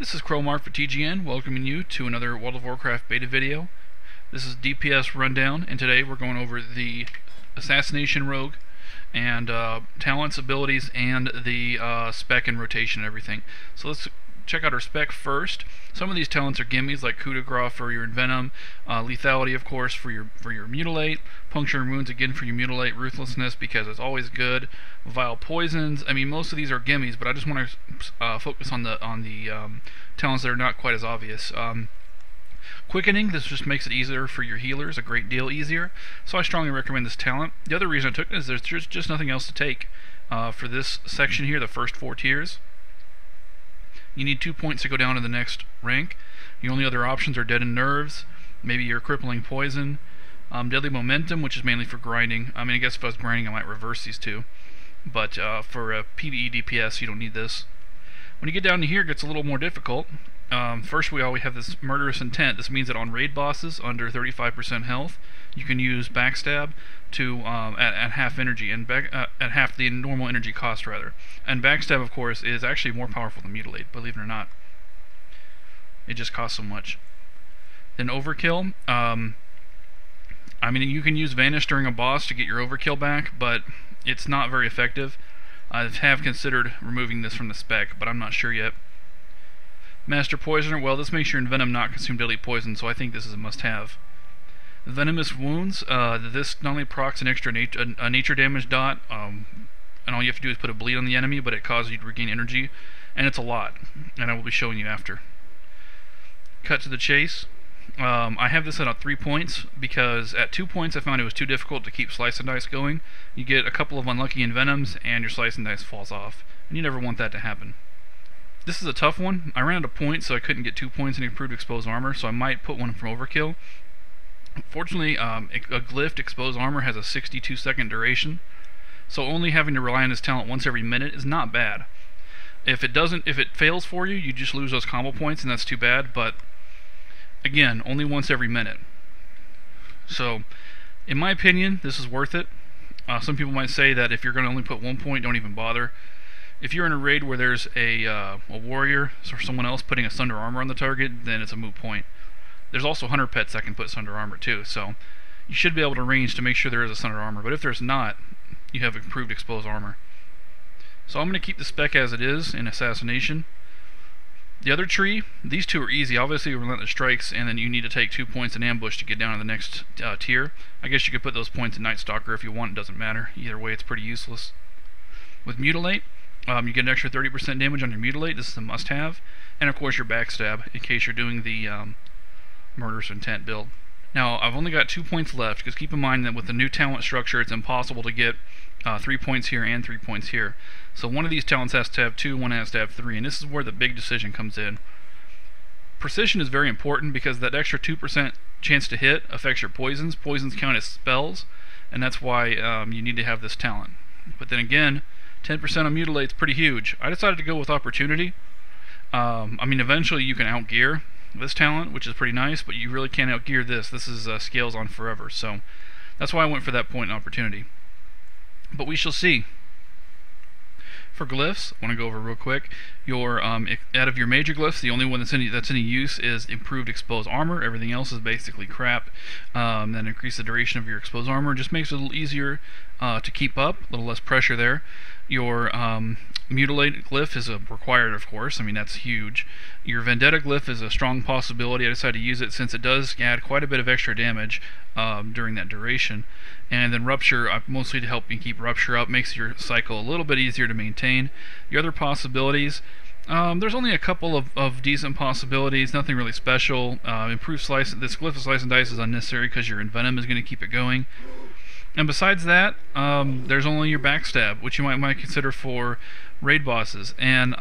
This is Crowmark for TGN, welcoming you to another World of Warcraft beta video. This is DPS Rundown, and today we're going over the Assassination Rogue and talents, abilities, and the spec and rotation and everything. So let's check out our spec first. Some of these talents are gimmies, like coup de grace for your envenom, lethality, of course, for your mutilate, puncture and wounds again for your mutilate, ruthlessness because it's always good, vile poisons. I mean, most of these are gimmies, but I just want to focus on the talents that are not quite as obvious. Quickening, this just makes it easier for your healers, a great deal easier. So I strongly recommend this talent. The other reason I took it is there's just nothing else to take for this section here, the first 4 tiers. You need 2 points to go down to the next rank. The only other options are deadened nerves, maybe your crippling poison, deadly momentum, which is mainly for grinding. I mean, I guess if I was grinding, I might reverse these two. But for a PvE DPS, you don't need this. When you get down to here, it gets a little more difficult. First, we always have this murderous intent. This means that on raid bosses under 35% health, you can use backstab to at half energy and at half the normal energy cost, rather. And backstab, of course, is actually more powerful than mutilate, believe it or not. It just costs so much. Then overkill. I mean, you can use vanish during a boss to get your overkill back, but it's not very effective. I have considered removing this from the spec, but I'm not sure yet. Master Poisoner, well, this makes your envenom not consume deadly poison, so I think this is a must-have. Venomous Wounds, this not only procs an extra nature damage dot, and all you have to do is put a bleed on the enemy, but it causes you to regain energy, and it's a lot, and I will be showing you after. Cut to the chase. I have this at 3 points, because at 2 points I found it was too difficult to keep Slice and Dice going. You get a couple of unlucky envenoms, and your Slice and Dice falls off, and you never want that to happen. This is a tough one. I ran out of points, so I couldn't get 2 points in improved exposed armor, so I might put one from overkill. Fortunately, a glyphed exposed armor has a 62-second duration, so only having to rely on this talent once every minute is not bad. If it fails for you, you just lose those combo points, and that's too bad. But again, only once every minute. So, in my opinion, this is worth it. Some people might say that if you're going to only put 1 point, don't even bother. If you're in a raid where there's a warrior or someone else putting a Sunder Armor on the target, then it's a moot point. There's also Hunter Pets that can put Sunder Armor too, so you should be able to range to make sure there is a Sunder Armor, but if there's not, you have improved exposed armor. So I'm going to keep the spec as it is in Assassination. The other tree, these two are easy. Obviously, Relentless Strikes, and then you need to take 2 points in Ambush to get down to the next tier. I guess you could put those points in Night Stalker if you want, it doesn't matter. Either way, it's pretty useless. With Mutilate, you get an extra 30% damage on your Mutilate. This is a must-have. And of course your Backstab, in case you're doing the Murderous Intent build. Now, I've only got 2 points left, because keep in mind that with the new talent structure, it's impossible to get 3 points here and 3 points here. So one of these talents has to have 2, one has to have 3, and this is where the big decision comes in. Precision is very important, because that extra 2% chance to hit affects your poisons. Poisons count as spells, and that's why you need to have this talent. But then again, 10% on Mutilate is pretty huge. I decided to go with Opportunity. I mean, eventually you can outgear this talent, which is pretty nice, but you really can't outgear this. This is scales on forever, so that's why I went for that point in Opportunity. But we shall see. For glyphs, I want to go over real quick. Your out of your major glyphs, the only one that's any use is improved exposed armor. Everything else is basically crap. Then increase the duration of your exposed armor. Just makes it a little easier to keep up, a little less pressure there. Your Mutilate glyph is required, of course. I mean, that's huge. Your Vendetta glyph is a strong possibility. I decided to use it since it does add quite a bit of extra damage during that duration. And then Rupture, mostly to help you keep Rupture up, makes your cycle a little bit easier to maintain. Your other possibilities, there's only a couple of decent possibilities, nothing really special. Improved Slice, this glyph of Slice and Dice is unnecessary because your Envenom is going to keep it going. And besides that, there's only your Backstab, which you might consider for raid bosses. And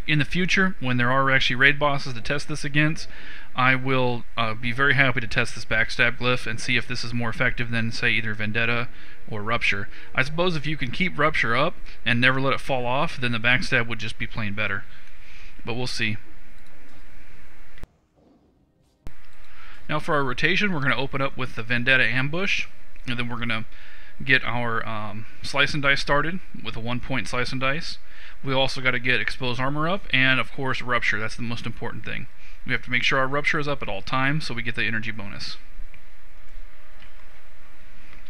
in the future, when there are actually raid bosses to test this against, I will be very happy to test this Backstab glyph and see if this is more effective than, say, either Vendetta or Rupture. I suppose if you can keep Rupture up and never let it fall off, then the Backstab would just be plain better. But we'll see. Now for our rotation, we're going to open up with the Vendetta Ambush, and then we're going to get our Slice and Dice started with a 1 point Slice and Dice. We also got to get exposed armor up, and of course rupture. That's the most important thing. We have to make sure our rupture is up at all times so we get the energy bonus.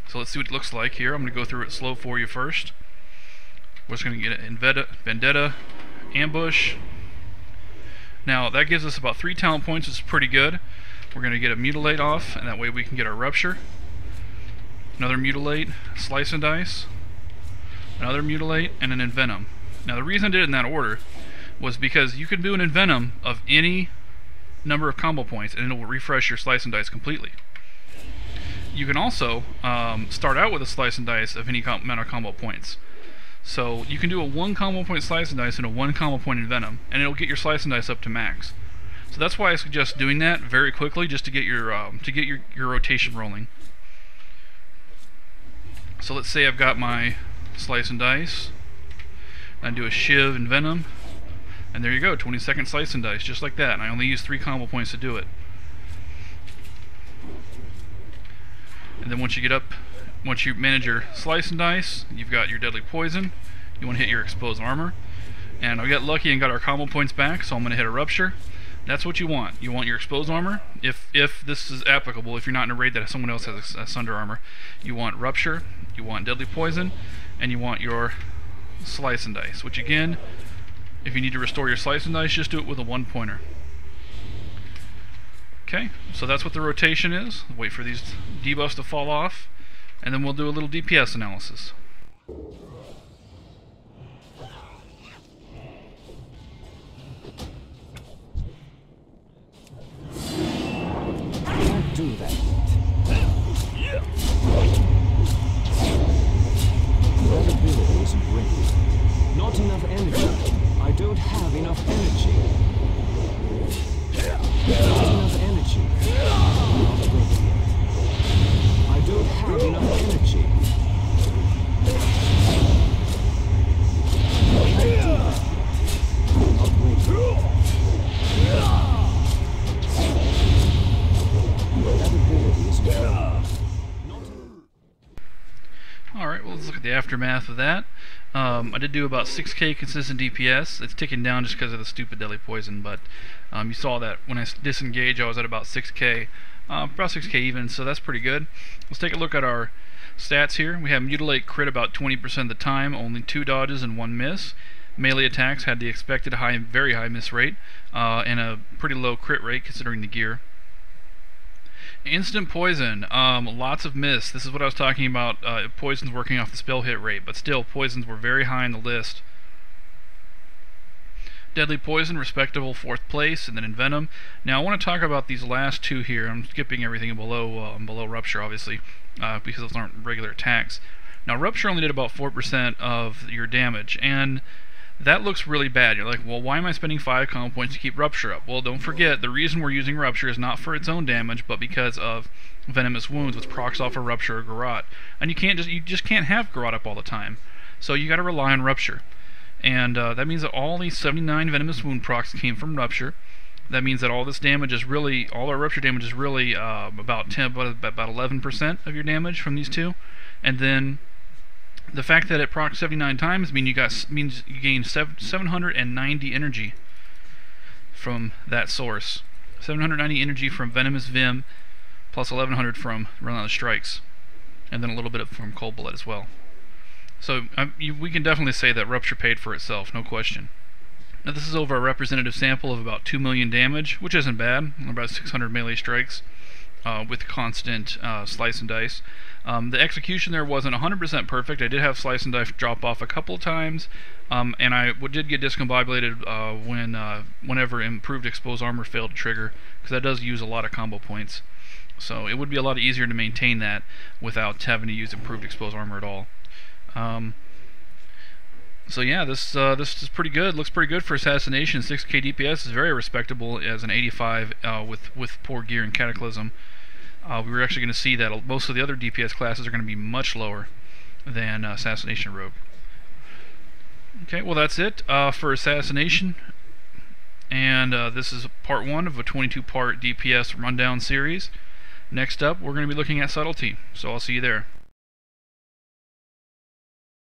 So let's see what it looks like here. I'm going to go through it slow for you first. We're just going to get an Vendetta, Ambush. Now that gives us about 3 talent points, which is pretty good. We're going to get a Mutilate off, and that way we can get our Rupture. Another Mutilate, Slice and Dice, another Mutilate, and an Envenom. Now the reason I did it in that order was because you can do an Envenom of any number of combo points and it will refresh your Slice and Dice completely. You can also start out with a Slice and Dice of any amount of combo points. So you can do a 1 combo point Slice and Dice and a 1 combo point Envenom, and it'll get your Slice and Dice up to max. So that's why I suggest doing that very quickly, just to get your rotation rolling. So let's say I've got my Slice and Dice. I do a Shiv and Venom, and there you go, 20-second Slice and Dice, just like that. And I only use 3 combo points to do it. And then once you manage your Slice and Dice, you've got your Deadly Poison. You want to hit your Exposed Armor. And I got lucky and got our combo points back, so I'm going to hit a Rupture. That's what you want. You want your Exposed Armor. If this is applicable, if you're not in a raid that someone else has a Sunder Armor, you want Rupture, you want Deadly Poison, and you want your Slice and Dice. Which again, if you need to restore your Slice and Dice, just do it with a 1-pointer. Okay, so that's what the rotation is. Wait for these debuffs to fall off, and then we'll do a little DPS analysis. Do that. That ability isn't ready. Not enough energy. I don't have enough energy. Not enough energy. Not ready. I don't have enough energy. Not ready. Alright, well let's look at the aftermath of that. I did do about 6k consistent DPS. It's ticking down just because of the stupid Deadly Poison, but you saw that when I disengaged I was at about 6k. About 6k even, so that's pretty good. Let's take a look at our stats here. We have Mutilate crit about 20% of the time, only 2 dodges and 1 miss. Melee attacks had the expected very high miss rate, and a pretty low crit rate considering the gear. Instant poison, lots of miss. This is what I was talking about, poisons working off the spell hit rate, but still, poisons were very high on the list. Deadly Poison, respectable 4th place, and then Envenom. Now I want to talk about these last 2 here. I'm skipping everything below Rupture, obviously, because those aren't regular attacks. Now Rupture only did about 4% of your damage, and that looks really bad. You're like, well, why am I spending 5 combo points to keep Rupture up? Well, don't forget, the reason we're using Rupture is not for its own damage, but because of Venomous Wounds, which procs off a Rupture or Garrote. And you just can't have Garrote up all the time. So you got to rely on Rupture. And that means that all these 79 Venomous Wound procs came from Rupture. That means that all this damage is really, all our Rupture damage is really about 11% of your damage from these 2. And then the fact that it procs 79 times means you gain 790 energy from that source. 790 energy from Venomous Vim, plus 1100 from Relentless Strikes, and then a little bit from Cold Blood as well. So we can definitely say that Rupture paid for itself, no question. Now this is over a representative sample of about 2 million damage, which isn't bad, about 600 melee strikes. With constant Slice and Dice. The execution there wasn't 100% perfect. I did have Slice and Dice drop off a couple of times, and I did get discombobulated whenever Improved Exposed Armor failed to trigger, because that does use a lot of combo points. So it would be a lot easier to maintain that without having to use Improved Exposed Armor at all. So yeah, this is pretty good. Looks pretty good for Assassination. 6k DPS is very respectable as an 85 with poor gear and Cataclysm. We were actually going to see that most of the other DPS classes are going to be much lower than Assassination Rogue. Okay, well that's it for Assassination. And this is part 1 of a 22-part DPS rundown series. Next up, we're going to be looking at Subtlety. So I'll see you there.